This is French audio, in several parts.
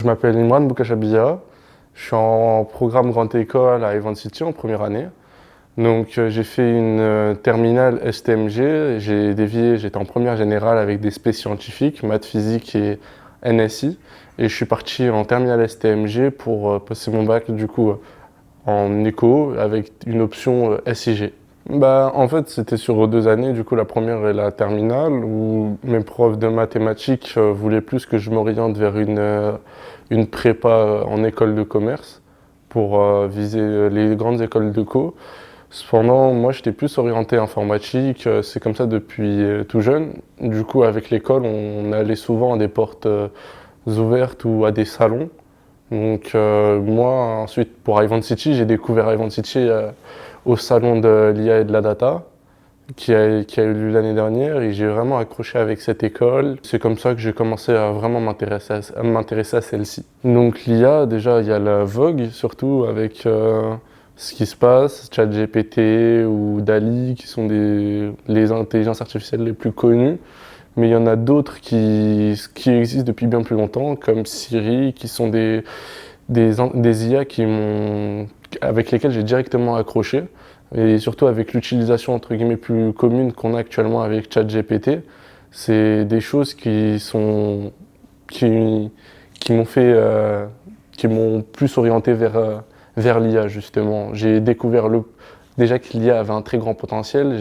Je m'appelle Imran Boukachabia, je suis en programme Grande École à Evans City en première année. Donc j'ai fait une terminale STMG, j'ai dévié, j'étais en première générale avec des spé scientifiques, maths, physique et NSI. Et je suis parti en terminale STMG pour passer mon bac du coup en éco avec une option SIG. En fait, c'était sur 2 années, du coup la première et la terminale, où mes profs de mathématiques voulaient plus que je m'oriente vers une prépa en école de commerce pour viser les grandes écoles de co. Cependant, moi j'étais plus orienté informatique, c'est comme ça depuis tout jeune. Du coup, avec l'école, on allait souvent à des portes ouvertes ou à des salons. Donc moi, ensuite, pour Evans City, j'ai découvert Evans City au salon de l'IA et de la data, qui a eu lieu l'année dernière, et j'ai vraiment accroché avec cette école. C'est comme ça que j'ai commencé à vraiment m'intéresser à celle-ci. Donc l'IA, déjà, il y a la Vogue, surtout avec ce qui se passe, ChatGPT ou DALL-E, qui sont les intelligences artificielles les plus connues. Mais il y en a d'autres qui existent depuis bien plus longtemps, comme Siri, qui sont des IA avec lesquels j'ai directement accroché. Et surtout avec l'utilisation entre guillemets plus commune qu'on a actuellement avec ChatGPT, c'est des choses qui, qui m'ont fait, qui m'ont plus orienté vers l'IA justement. J'ai découvert déjà que l'IA avait un très grand potentiel.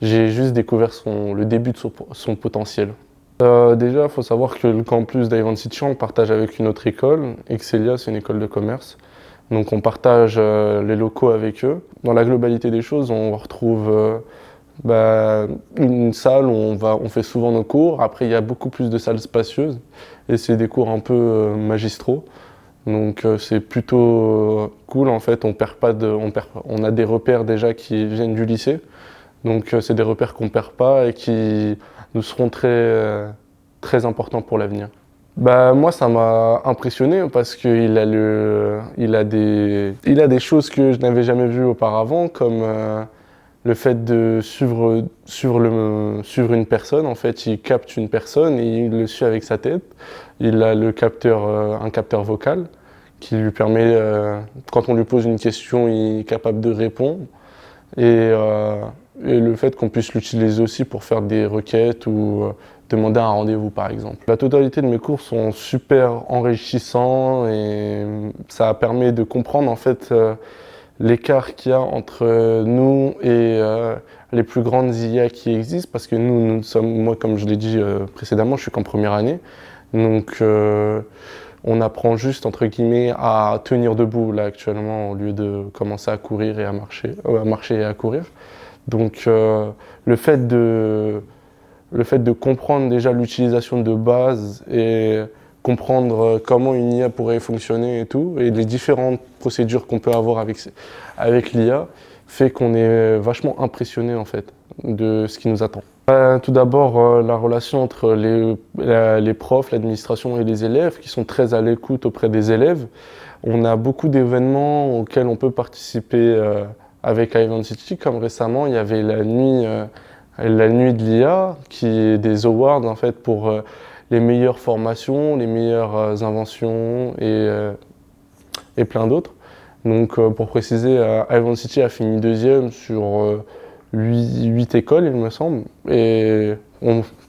J'ai juste découvert le début de son potentiel. Déjà, il faut savoir que le campus d'Evans City, on partage avec une autre école. Excelia, c'est une école de commerce. Donc on partage les locaux avec eux. Dans la globalité des choses, on retrouve une salle où on fait souvent nos cours. Après, il y a beaucoup plus de salles spacieuses et c'est des cours un peu magistraux. Donc c'est plutôt cool en fait. On a des repères déjà qui viennent du lycée. Donc c'est des repères qu'on perd pas et qui nous seront très importants pour l'avenir. Moi, ça m'a impressionné parce il a des choses que je n'avais jamais vues auparavant, comme le fait de suivre une personne. En fait, il capte une personne et il le suit avec sa tête. Il a un capteur vocal qui lui permet, quand on lui pose une question, il est capable de répondre. Et le fait qu'on puisse l'utiliser aussi pour faire des requêtes ou demander un rendez-vous par exemple. La totalité de mes cours sont super enrichissants et ça permet de comprendre en fait l'écart qu'il y a entre nous et les plus grandes IA qui existent, parce que nous sommes, moi comme je l'ai dit précédemment, je suis qu'en première année, donc on apprend juste entre guillemets à tenir debout là actuellement au lieu de commencer à courir et à marcher et à courir. Donc le fait de comprendre déjà l'utilisation de base et comprendre comment une IA pourrait fonctionner et tout, et les différentes procédures qu'on peut avoir avec l'IA, fait qu'on est vachement impressionné en fait de ce qui nous attend. Tout d'abord, la relation entre les profs, l'administration et les élèves, qui sont très à l'écoute auprès des élèves. On a beaucoup d'événements auxquels on peut participer avec Evans City, comme récemment, il y avait la nuit de l'IA, qui est des awards en fait pour les meilleures formations, les meilleures inventions et plein d'autres. Donc pour préciser, Evans City a fini deuxième sur 8 écoles, il me semble. Et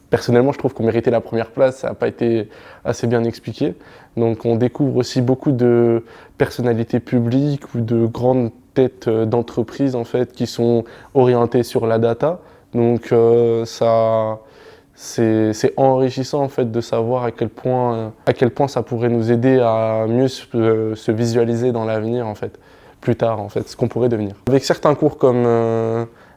personnellement, je trouve qu'on méritait la première place, ça n'a pas été assez bien expliqué. Donc on découvre aussi beaucoup de personnalités publiques ou de grandes têtes d'entreprises en fait, qui sont orientées sur la data. Donc c'est enrichissant en fait de savoir à quel point ça pourrait nous aider à mieux se visualiser dans l'avenir en fait, plus tard en fait, ce qu'on pourrait devenir. Avec certains cours comme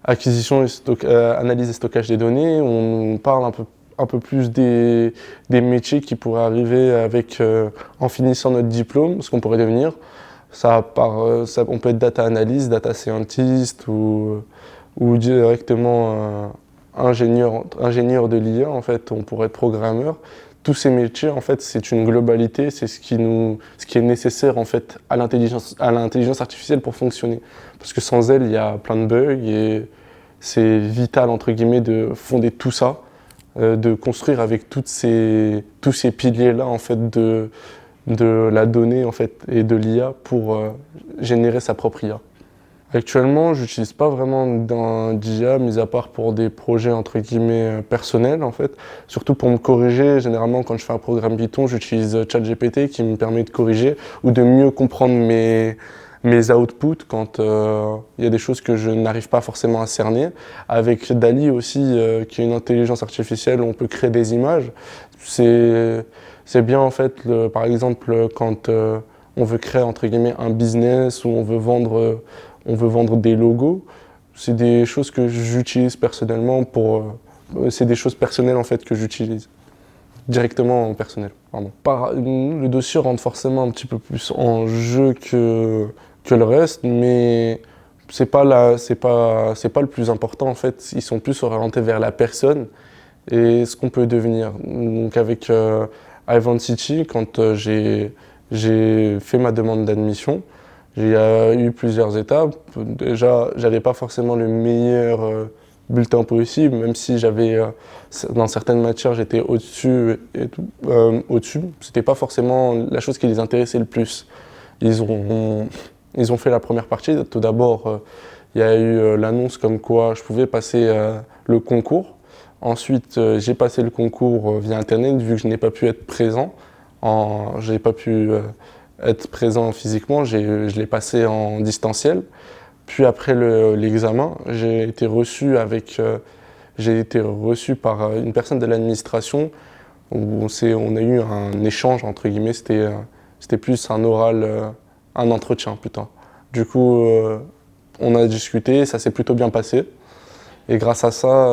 acquisition et analyse et stockage des données, on parle un peu plus des métiers qui pourraient arriver en finissant notre diplôme, ce qu'on pourrait devenir. On peut être data analyst, data scientist ou directement ingénieur de l'IA, en fait, on pourrait être programmeur. Tous ces métiers, en fait, c'est une globalité, c'est ce qui est nécessaire en fait à l'intelligence artificielle pour fonctionner. Parce que sans elle, il y a plein de bugs et c'est vital entre guillemets de fonder tout ça de construire avec tous ces piliers-là en fait de la donnée en fait et de l'IA pour générer sa propre IA. Actuellement, j'utilise pas vraiment d'IA, mis à part pour des projets entre guillemets personnels en fait. Surtout pour me corriger, généralement quand je fais un programme Python, j'utilise ChatGPT qui me permet de corriger ou de mieux comprendre mes outputs quand il y a des choses que je n'arrive pas forcément à cerner. Avec DALL-E aussi, qui est une intelligence artificielle où on peut créer des images. C'est bien en fait, par exemple, quand on veut créer entre guillemets un business ou on veut vendre des logos. C'est des choses que j'utilise personnellement c'est des choses personnelles en fait que j'utilise. Directement en personnel, pardon. Le dossier rentre forcément un petit peu plus en jeu que le reste, mais c'est pas le plus important en fait. Ils sont plus orientés vers la personne et ce qu'on peut devenir. Donc avec Ivan City, quand j'ai fait ma demande d'admission, j'ai eu plusieurs étapes. Déjà, j'avais pas forcément le meilleur bulletin possible, même si dans certaines matières, j'étais au-dessus et tout. Au-dessus, c'était pas forcément la chose qui les intéressait le plus. Ils ont fait la première partie. Tout d'abord, il y a eu l'annonce comme quoi je pouvais passer le concours. Ensuite, j'ai passé le concours via Internet, vu que je n'ai pas pu être présent. Je n'ai pas pu être présent physiquement, je l'ai passé en distanciel. Puis après l'examen, j'ai été reçu par une personne de l'administration où on a eu un échange entre guillemets. C'était plus un oral, un entretien plutôt. Du coup, on a discuté, ça s'est plutôt bien passé. Et grâce à ça,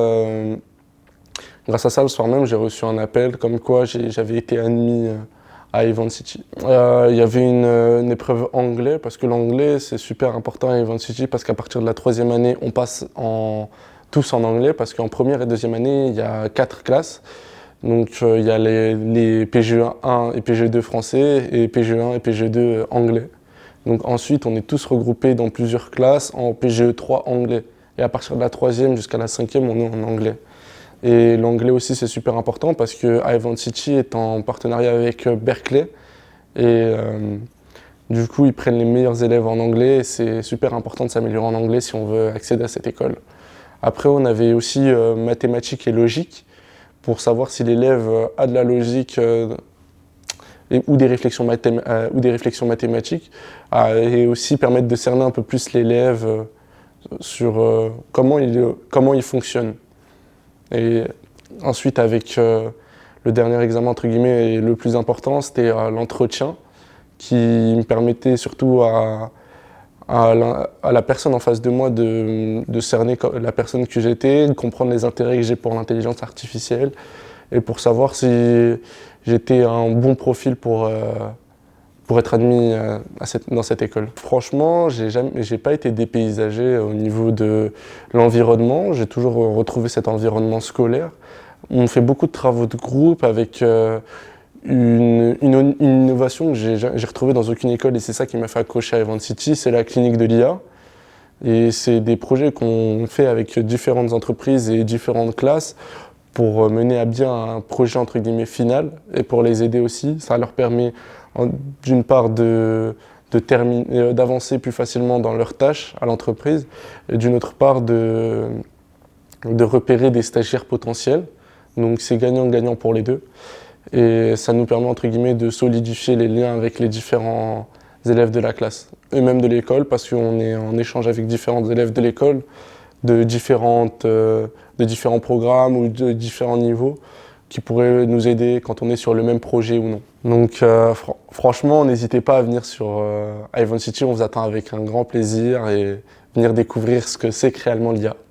le soir même, j'ai reçu un appel comme quoi j'avais été admis à Ivan City. Il y avait une épreuve anglais, parce que l'anglais c'est super important à Ivan City, parce qu'à partir de la 3e année, on passe tous en anglais, parce qu'en première et 2e année, il y a 4 classes. Donc il y a les PGE1 et PGE2 français, et PGE1 et PGE2 anglais. Donc ensuite, on est tous regroupés dans plusieurs classes en PGE3 anglais. Et à partir de la 3e jusqu'à la 5e, on est en anglais. Et l'anglais aussi, c'est super important parce que Ivan City est en partenariat avec Berkeley. Et du coup, ils prennent les meilleurs élèves en anglais. Et c'est super important de s'améliorer en anglais si on veut accéder à cette école. Après, on avait aussi mathématiques et logique pour savoir si l'élève a de la logique ou des réflexions mathématiques. Et aussi permettre de cerner un peu plus l'élève sur comment il fonctionne. Et ensuite, avec le dernier examen, entre guillemets, et le plus important, c'était l'entretien, qui me permettait surtout à la personne en face de moi de cerner la personne que j'étais, de comprendre les intérêts que j'ai pour l'intelligence artificielle, et pour savoir si j'étais un bon profil pour être admis dans cette école. Franchement, j'ai pas été dépaysagé au niveau de l'environnement. J'ai toujours retrouvé cet environnement scolaire. On fait beaucoup de travaux de groupe avec une innovation que j'ai retrouvée dans aucune école, et c'est ça qui m'a fait accrocher à Ivan City, c'est la clinique de l'IA. Et c'est des projets qu'on fait avec différentes entreprises et différentes classes pour mener à bien un projet entre guillemets final, et pour les aider aussi. Ça leur permet d'une part d'avancer plus facilement dans leurs tâches à l'entreprise, et d'une autre part de repérer des stagiaires potentiels. Donc c'est gagnant-gagnant pour les deux. Et ça nous permet entre guillemets de solidifier les liens avec les différents élèves de la classe, et même de l'école, parce qu'on est en échange avec différents élèves de l'école, de différents programmes ou de différents niveaux, qui pourraient nous aider quand on est sur le même projet ou non. Donc franchement, n'hésitez pas à venir sur Ivan City, on vous attend avec un grand plaisir, et venir découvrir ce que c'est que réellement l'IA.